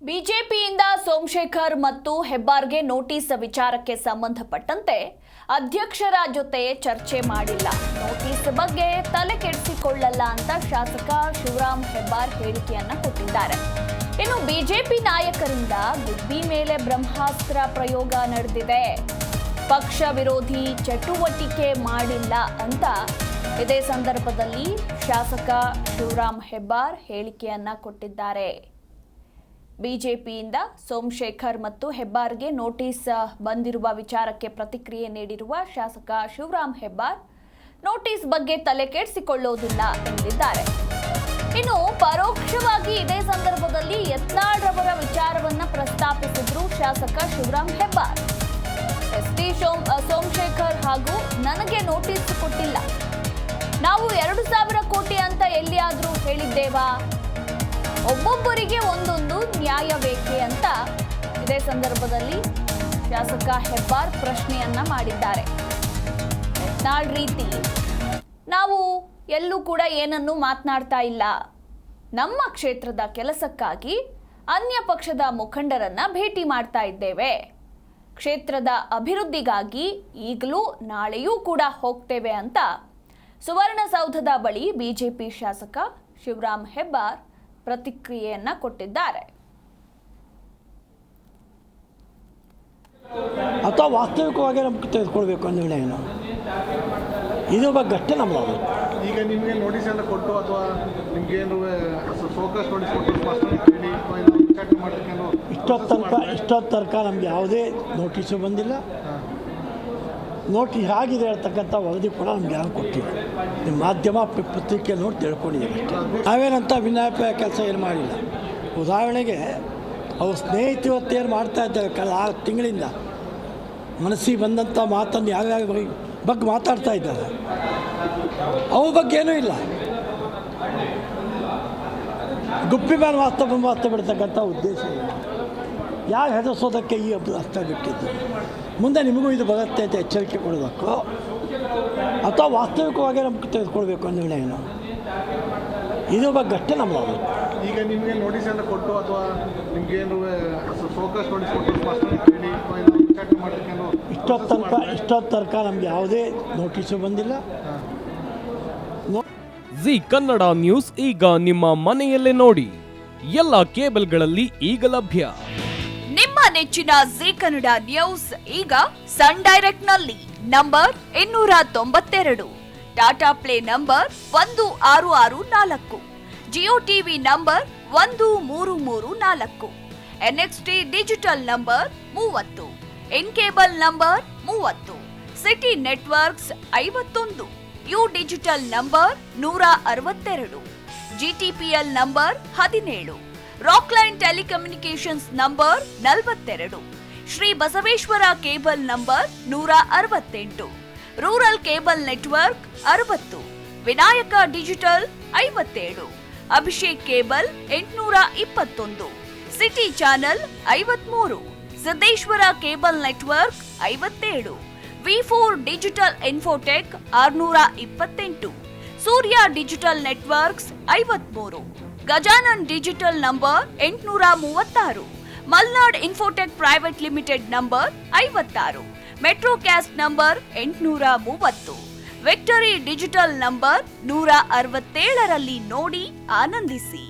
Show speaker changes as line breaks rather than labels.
ಬಿಜೆಪಿಯಿಂದ ಸೋಮಶೇಖರ್ ಮತ್ತು ಹೆಬ್ಬಾರ್ಗೆ ನೋಟಿಸ್ ವಿಚಾರಕ್ಕೆ ಸಂಬಂಧಪಟ್ಟಂತೆ ಅಧ್ಯಕ್ಷರ ಜೊತೆ ಚರ್ಚೆ ಮಾಡಿಲ್ಲ. ನೋಟಿಸ್ ಬಗ್ಗೆ ತಲೆ ಕೆಡಿಸಿಕೊಳ್ಳಲ್ಲ ಅಂತ ಶಾಸಕ ಶಿವರಾಮ್ ಹೆಬ್ಬಾರ್ ಹೇಳಿಕೆಯನ್ನ ಕೊಟ್ಟಿದ್ದಾರೆ. ಇನ್ನು ಬಿಜೆಪಿ ನಾಯಕರಿಂದ ಗುಬ್ಬಿ ಮೇಲೆ ಬ್ರಹ್ಮಾಸ್ತ್ರ ಪ್ರಯೋಗ ನಡೆದಿದೆ. ಪಕ್ಷ ವಿರೋಧಿ ಚಟುವಟಿಕೆ ಮಾಡಿಲ್ಲ ಅಂತ ಇದೇ ಸಂದರ್ಭದಲ್ಲಿ ಶಾಸಕ ಶಿವರಾಮ್ ಹೆಬ್ಬಾರ್ ಹೇಳಿಕೆಯನ್ನ ಕೊಟ್ಟಿದ್ದಾರೆ. ಬಿಜೆಪಿಯಿಂದ ಸೋಮಶೇಖರ್ ಮತ್ತು ಹೆಬ್ಬಾರ್ಗೆ ನೋಟಿಸ್ ಬಂದಿರುವ ವಿಚಾರಕ್ಕೆ ಪ್ರತಿಕ್ರಿಯೆ ನೀಡಿರುವ ಶಾಸಕ ಶಿವರಾಮ್ ಹೆಬ್ಬಾರ್ ನೋಟಿಸ್ ಬಗ್ಗೆ ತಲೆ ಕೆಡಿಸಿಕೊಳ್ಳೋದಿಲ್ಲ ಎಂದಿದ್ದಾರೆ. ಇನ್ನು ಪರೋಕ್ಷವಾಗಿ ಇದೇ ಸಂದರ್ಭದಲ್ಲಿ ಯತ್ನಾಳ್ ರವರ ವಿಚಾರವನ್ನ ಪ್ರಸ್ತಾಪಿಸಿದ್ರು ಶಾಸಕ ಶಿವರಾಮ್ ಹೆಬ್ಬಾರ್. ಎಸ್ಟಿ ಸೋಮಶೇಖರ್ ಹಾಗೂ ನನಗೆ ನೋಟಿಸ್ ಕೊಟ್ಟಿಲ್ಲ, ನಾವು 2,000 ಕೋಟಿ ಅಂತ ಎಲ್ಲಿಯಾದ್ರೂ ಹೇಳಿದ್ದೇವಾ? ಒಬ್ಬೊಬ್ಬರಿಗೆ ಒಂದೊಂದು ನ್ಯಾಯ ಬೇಕೆ ಅಂತ ಇದೇ ಸಂದರ್ಭದಲ್ಲಿ ಶಾಸಕ ಹೆಬ್ಬಾರ್ ಪ್ರಶ್ನೆಯನ್ನ ಮಾಡಿದ್ದಾರೆ. ಯತ್ನಾಳ್ ರೀತಿ ನಾವು ಎಲ್ಲೂ ಕೂಡ ಏನನ್ನು ಮಾತನಾಡ್ತಾ ಇಲ್ಲ. ನಮ್ಮ ಕ್ಷೇತ್ರದ ಕೆಲಸಕ್ಕಾಗಿ ಅನ್ಯ ಪಕ್ಷದ ಮುಖಂಡರನ್ನ ಭೇಟಿ ಮಾಡ್ತಾ ಇದ್ದೇವೆ. ಕ್ಷೇತ್ರದ ಅಭಿವೃದ್ಧಿಗಾಗಿ ಈಗಲೂ ನಾಳೆಯೂ ಕೂಡ ಹೋಗ್ತೇವೆ ಅಂತ ಸುವರ್ಣಸೌಧದ ಬಳಿ ಬಿಜೆಪಿ ಶಾಸಕ ಶಿವರಾಮ್ ಹೆಬ್ಬಾರ್ ಪ್ರತಿಕ್ರಿಯೆಯನ್ನ ಕೊಟ್ಟಿದ್ದಾರೆ.
ಅಥವಾ ವಾಸ್ತವಿಕವಾಗಿ ನಮ್ಗೆ ತೆಗೆದುಕೊಳ್ಬೇಕು ಅನ್ನೋ ನಿರ್ಣಯನ ಇದ್ರ ಬಗ್ಗೆ ಅಷ್ಟೇ ನಮ್ಮದು.
ಈಗ ನಿಮಗೆ ನೋಟಿಸ್ ಎಲ್ಲ ಕೊಟ್ಟು ಅಥವಾ ನಿಮಗೇನು ಫೋಕಸ್ ನೋಟಿಸ್ ಕೊಟ್ಟು
ಇಷ್ಟೊತ್ತು ತನಕ ನಮ್ಗೆ ಯಾವುದೇ ನೋಟಿಸು ಬಂದಿಲ್ಲ. ನೋಟಿಸ್ ಆಗಿದೆ ಹೇಳ್ತಕ್ಕಂಥ ವರದಿ ಕೂಡ ನಮ್ಗೆ ಯಾರು ಕೊಟ್ಟಿಲ್ಲ. ನಿಮ್ಮ ಮಾಧ್ಯಮ ಪತ್ರಿಕೆ ನೋಡಿ ತಿಳ್ಕೊಂಡಿದ್ದೀವಿ. ನಾವೇನಂತ ವಿನಾಯಕ ಕೆಲಸ ಏನು ಮಾಡಿಲ್ಲ. ಉದಾಹರಣೆಗೆ ಅವ್ರು ಸ್ನೇಹಿತರು ಮಾಡ್ತಾ ಇದ್ದಾರೆ ಕಳೆದ 6 ತಿಂಗಳಿಂದ ಮನಸ್ಸಿಗೆ ಬಂದಂಥ ಮಾತನ್ನು ಯಾವ್ಯಾವ ಬಗ್ಗೆ ಮಾತಾಡ್ತಾ ಇದ್ದಾರೆ, ಅವ ಬಗ್ಗೆ ಏನೂ ಇಲ್ಲ. ಗುಪ್ಪಿ ಮೇಲೆ ವಾಸ್ತ ಬಿಡ್ತಕ್ಕಂಥ ಉದ್ದೇಶ ಇಲ್ಲ. ಯಾರು ಹೆದರ್ಸೋದಕ್ಕೆ ಈ ಅಸ್ತ್ರ ಬಿಟ್ಟಿದ್ದು. ಮುಂದೆ ನಿಮಗೂ ಇದು ಬರುತ್ತೆ ಅಂತ ಎಚ್ಚರಿಕೆ ಕೊಡೋದಕ್ಕೋ ಅಥವಾ ವಾಸ್ತವಿಕವಾಗಿ ನಮ್ಗೆ ತೆಗೆದುಕೊಳ್ಬೇಕು ಅನ್ನೋ ನಿರ್ಣಯನ ಇದ್ರ ಬಗ್ಗೆ ಅಷ್ಟೇ ನಮ್ಮದು.
ಈಗ ನಿಮಗೆ ನೋಟಿಸ್ ಎಲ್ಲ ಕೊಟ್ಟು ಅಥವಾ ನಿಮಗೇನು ಫೋಕಸ್ ನೋಟಿಸ್ ಕೊಟ್ಟು
ಇಷ್ಟೊತ್ತು ತನಕ ನಮ್ಗೆ ಯಾವುದೇ ನೋಟಿಸು ಬಂದಿಲ್ಲ.
ಜಿ ಕನ್ನಡ ನ್ಯೂಸ್ ಈಗ ನಿಮ್ಮ ಮನೆಯಲ್ಲೇ ನೋಡಿ. ಎಲ್ಲ ಕೇಬಲ್ಗಳಲ್ಲಿ ಈಗ ಲಭ್ಯ.
ನಿಮ್ಮ ನೆಚ್ಚಿನ ಜಿ ಕನ್ನಡ ನ್ಯೂಸ್ ಈಗ ಸನ್ ಡೈರೆಕ್ಟ್ ನಲ್ಲಿ number 292, Tata Play number 1664, Jio TV number 1334, NXT digital number 30, in cable number 30, City Networks 51, U digital number 162, GTPL number 17, Rockline telecommunications number 42, Shri Basaveshwara cable number 168, rural cable network 60, Vinayaka digital 57, Abhishek cable 821, city channel 53, Siddeshwara cable network 57, ವಿ4 digital infotech 628, Surya digital networks 53, Gajanan digital number 836, Malnad infotech private limited number 56, Metrocast number 830, Victory digital number 167ರಲ್ಲಿ ನೋಡಿ ಆನಂದಿಸಿ.